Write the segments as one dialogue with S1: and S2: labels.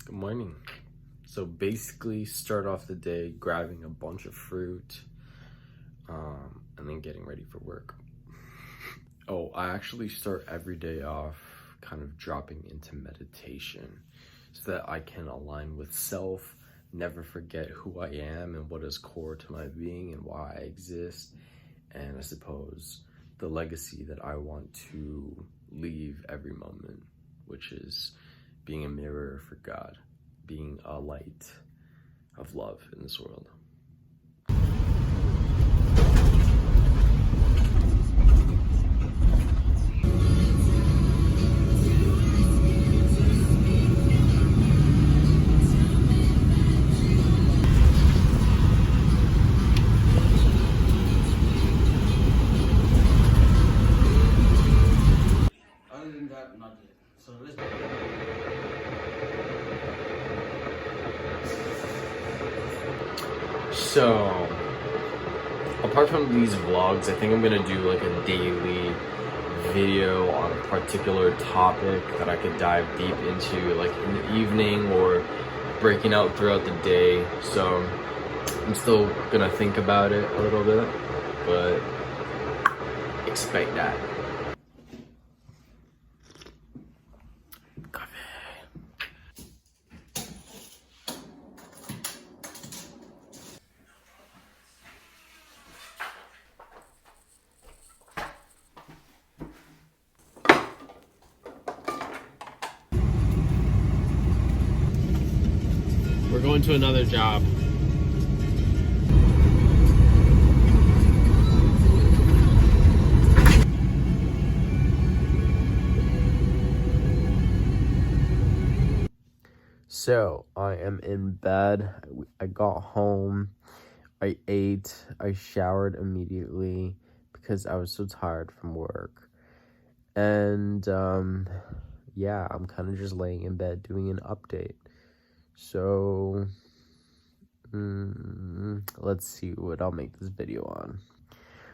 S1: Good morning. So basically start off the day grabbing a bunch of fruit and then getting ready for work. Oh, I actually start every day off kind of dropping into meditation so that I can align with self, never forget who I am and what is core to my being and why I exist, and I suppose the legacy that I want to leave every moment, which is being a mirror for God, being a light of love in this world.
S2: Other than that, not yet. So let's.
S1: So, apart from these vlogs, I think I'm gonna do like a daily video on a particular topic that I could dive deep into, like in the evening or breaking out throughout the day. So, I'm still gonna think about it a little bit, but expect that. We're going to another job. So, I am in bed. I got home. I ate. I showered immediately because I was so tired from work. And, yeah, I'm kind of just laying in bed doing an update. So, let's see what I'll make this video on.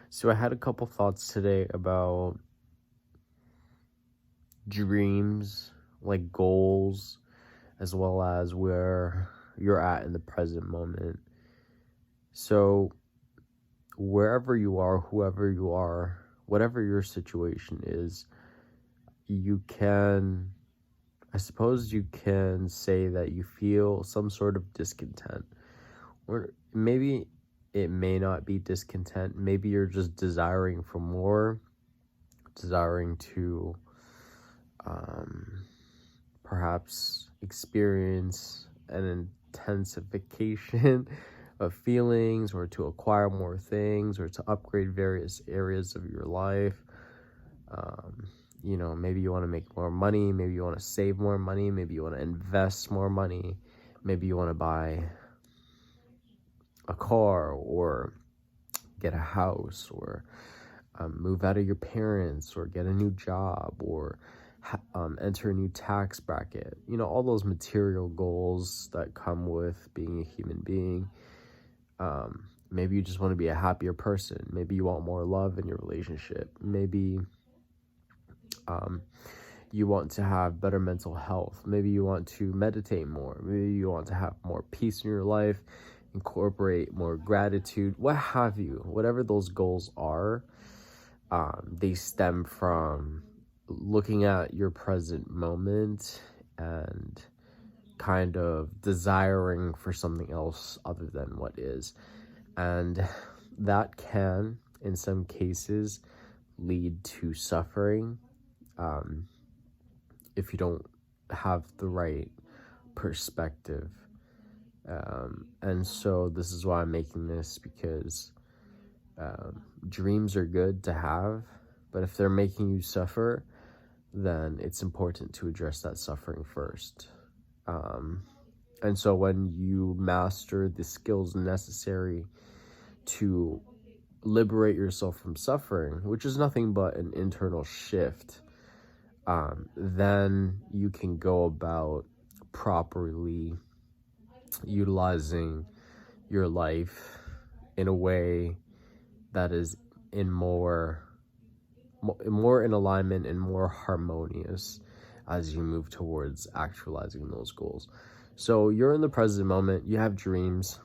S1: So I had a couple thoughts today about dreams, like goals, as well as where you're at in the present moment. So wherever you are, whoever you are, whatever your situation is, I suppose you can say that you feel some sort of discontent. Or maybe it may not be discontent. Maybe you're just desiring for more, desiring to perhaps experience an intensification of feelings, or to acquire more things, or to upgrade various areas of your life. Maybe you want to make more money, maybe you want to save more money, maybe you want to invest more money, maybe you want to buy a car or get a house, or move out of your parents, or get a new job, or enter a new tax bracket. All those material goals that come with being a human being. Maybe you just want to be a happier person. Maybe you want more love in your relationship. Maybe you want to have better mental health. Maybe you want to meditate more. Maybe you want to have more peace in your life, incorporate more gratitude, what have you. Whatever those goals are, they stem from looking at your present moment and kind of desiring for something else other than what is. And that can, in some cases, lead to suffering if you don't have the right perspective. And so this is why I'm making this, because dreams are good to have, but if they're making you suffer, then it's important to address that suffering first. And so when you master the skills necessary to liberate yourself from suffering, which is nothing but an internal shift, then you can go about properly utilizing your life in a way that is more in alignment and more harmonious as you move towards actualizing those goals. So you're in the present moment, you have dreams,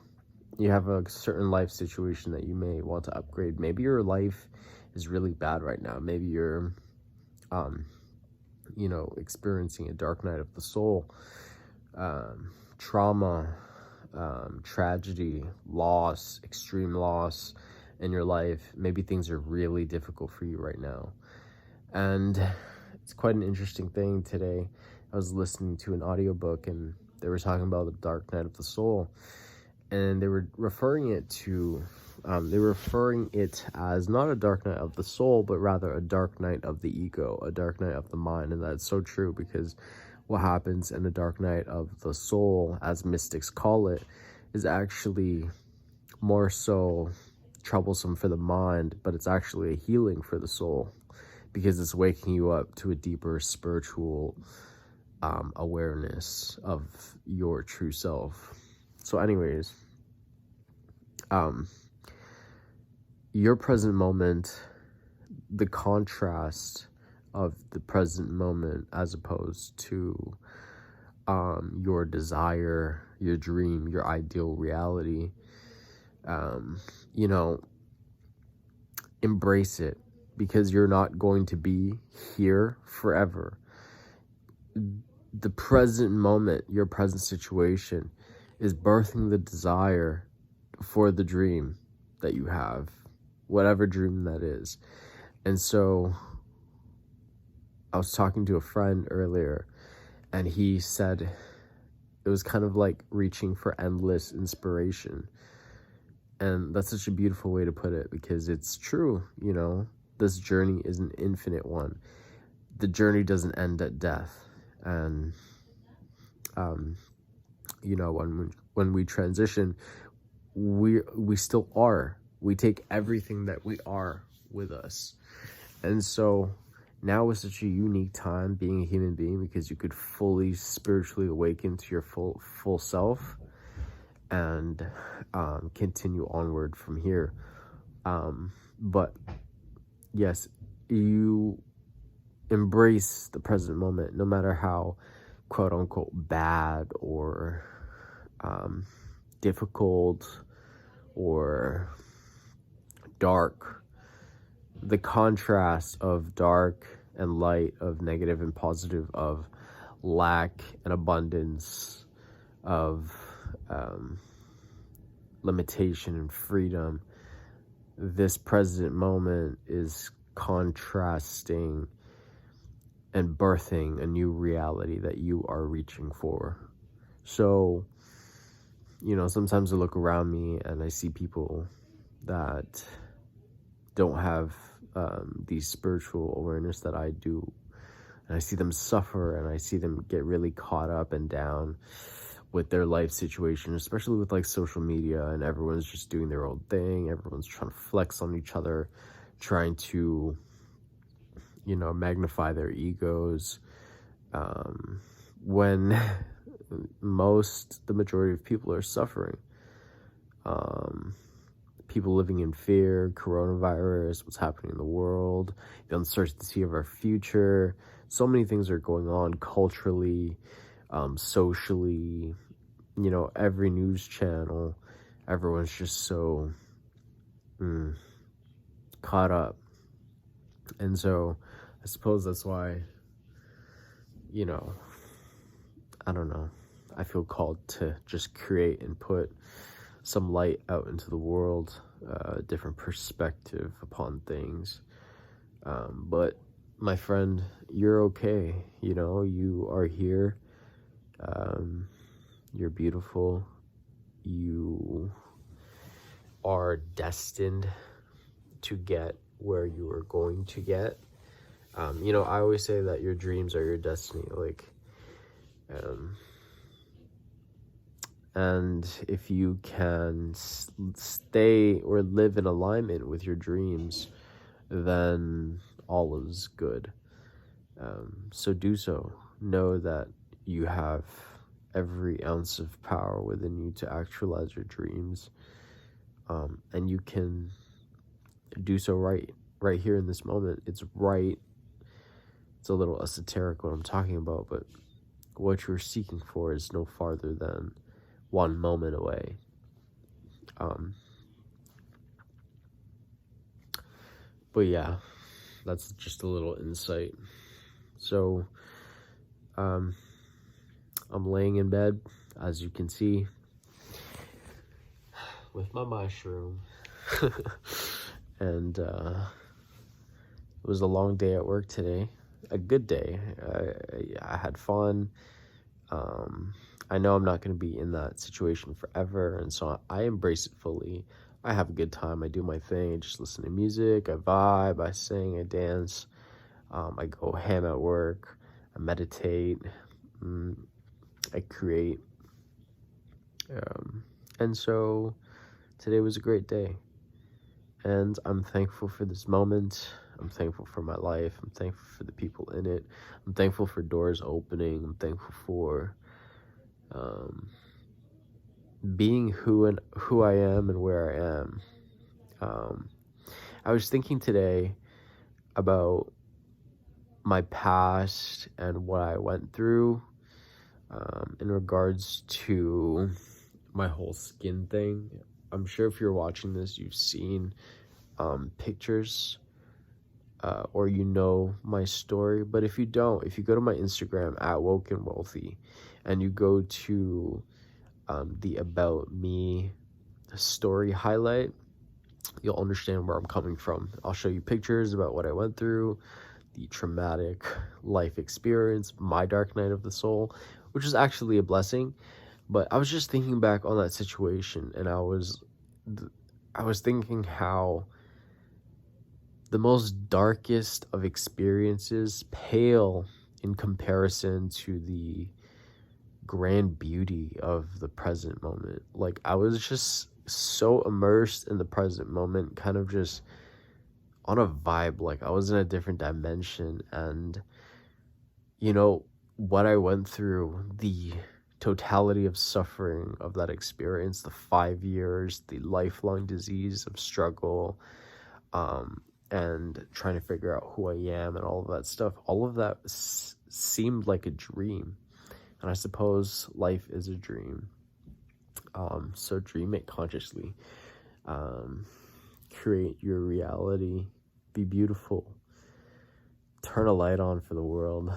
S1: you have a certain life situation that you may want to upgrade. Maybe your life is really bad right now. Maybe you're, experiencing a dark night of the soul, trauma, tragedy, loss, extreme loss in your life. Maybe things are really difficult for you right now. And it's quite an interesting thing today. I was listening to an audiobook and they were talking about the dark night of the soul. And they were referring it as not a dark night of the soul, but rather a dark night of the ego, a dark night of the mind. And that's so true, because what happens in the dark night of the soul, as mystics call it, is actually more so troublesome for the mind, but it's actually a healing for the soul, because it's waking you up to a deeper spiritual awareness of your true self. So anyways, your present moment, the contrast of the present moment as opposed to your desire, your dream, your ideal reality, embrace it, because you're not going to be here forever. The present moment, your present situation, is birthing the desire for the dream that you have, whatever dream that is. And so I was talking to a friend earlier, and he said it was kind of like reaching for endless inspiration. And that's such a beautiful way to put it, because it's true. This journey is an infinite one. The journey doesn't end at death. And when we transition, we still are. We take everything that we are with us. And so now is such a unique time being a human being, because you could fully spiritually awaken to your full self and continue onward from here. But yes, you embrace the present moment, no matter how quote unquote bad or difficult or dark. The contrast of dark and light, of negative and positive, of lack and abundance, of limitation and freedom. This present moment is contrasting and birthing a new reality that you are reaching for. So, sometimes I look around me and I see people that don't have the spiritual awareness that I do. And I see them suffer, and I see them get really caught up and down with their life situation, especially with like social media, and everyone's just doing their own thing. Everyone's trying to flex on each other, trying to, magnify their egos. When the majority of people are suffering. People living in fear, coronavirus, what's happening in the world, the uncertainty of our future. So many things are going on culturally, socially, every news channel. Everyone's just so caught up. And so I suppose that's why, I don't know, I feel called to just create and put some light out into the world, a different perspective upon things. But my friend, you're okay. You are here. You're beautiful. You are destined to get where you are going to get. I always say that your dreams are your destiny. And if you can stay or live in alignment with your dreams, then all is good. So do so. Know that you have every ounce of power within you to actualize your dreams. And you can do so right here in this moment. It's a little esoteric what I'm talking about, but what you're seeking for is no farther than one moment away. But yeah, that's just a little insight. So, I'm laying in bed, as you can see, with my mushroom. And it was a long day at work today. A good day. I had fun. I know I'm not going to be in that situation forever, and so I embrace it fully. I have a good time. I do my thing. I just listen to music. I vibe. I sing. I dance. I go ham at work. I meditate. I create. And so today was a great day. And I'm thankful for this moment. I'm thankful for my life. I'm thankful for the people in it. I'm thankful for doors opening. I'm thankful for being who I am and where I am. I was thinking today about my past and what I went through in regards to my whole skin thing. I'm sure if you're watching this, you've seen pictures or you know my story. But if you don't, if you go to my Instagram at Woke and Wealthy and you go to the About Me story highlight, you'll understand where I'm coming from. I'll show you pictures about what I went through, the traumatic life experience, my dark night of the soul, which is actually a blessing. But I was just thinking back on that situation, and I was thinking how the most darkest of experiences pale in comparison to the grand beauty of the present moment. Like, I was just so immersed in the present moment, kind of just on a vibe, like I was in a different dimension. And you know what I went through, the totality of suffering of that experience, the 5 years, the lifelong disease of struggle, and trying to figure out who I am and all of that stuff, all of that seemed like a dream. And I suppose life is a dream. So dream it consciously. Create your reality. Be beautiful. Turn a light on for the world.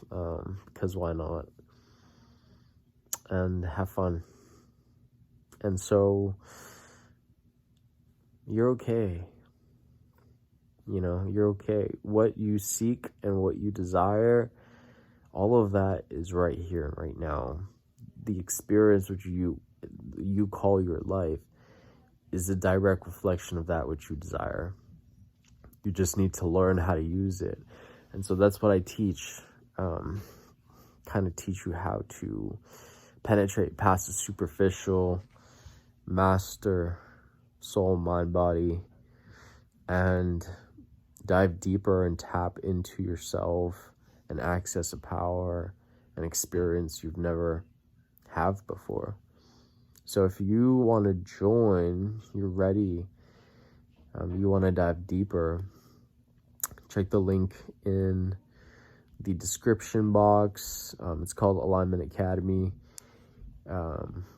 S1: Because why not? And have fun. And so you're okay. You know, you're okay. What you seek and what you desire, all of that is right here and right now. The experience which you call your life is a direct reflection of that which you desire. You just need to learn how to use it. And so that's what I teach. Kind of teach you how to penetrate past the superficial, master soul, mind, body, and dive deeper and tap into yourself and access a power and experience you've never have before. So if you want to join, you're ready, you want to dive deeper, check the link in the description box. It's called Alignment Academy.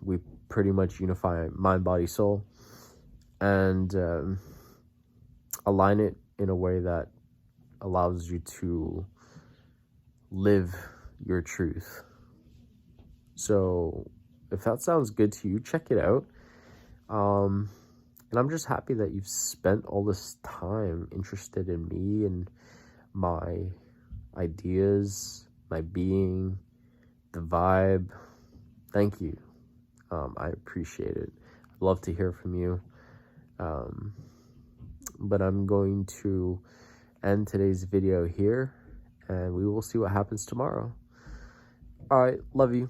S1: We pretty much unify mind, body, soul, and align it in a way that allows you to live your truth. So if that sounds good to you, check it out. And I'm just happy that you've spent all this time interested in me and my ideas, my being, the vibe. Thank you. I appreciate it. I'd love to hear from you. But I'm going to end today's video here, and we will see what happens tomorrow. All right, love you.